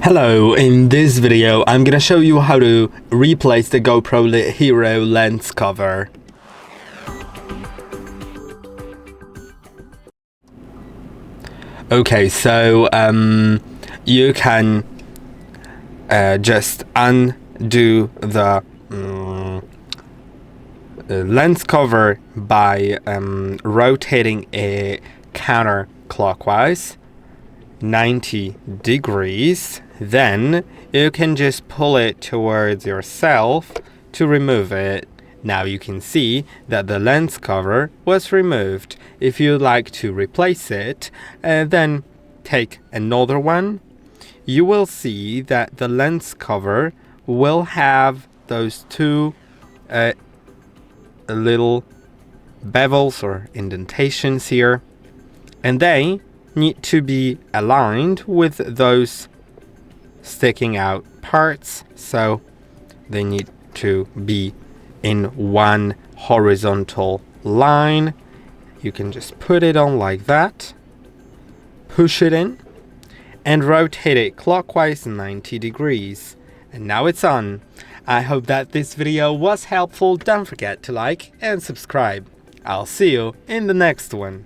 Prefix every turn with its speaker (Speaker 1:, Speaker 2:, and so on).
Speaker 1: Hello, in this video I'm gonna show you how to replace the GoPro Lit Hero lens cover. Okay, so you can just undo the lens cover by rotating it counterclockwise 90 degrees. Then you can just pull it towards yourself to remove it. Now you can see that the lens cover was removed. If you'd like to replace it, then take another one. You will see that the lens cover will have those two little bevels or indentations here, and they need to be aligned with those sticking out parts, so they need to be in one horizontal line. You can just put it on like that, push it in, and rotate it clockwise 90 degrees. And now it's on. I hope that this video was helpful. Don't forget to like and subscribe. I'll see you in the next one.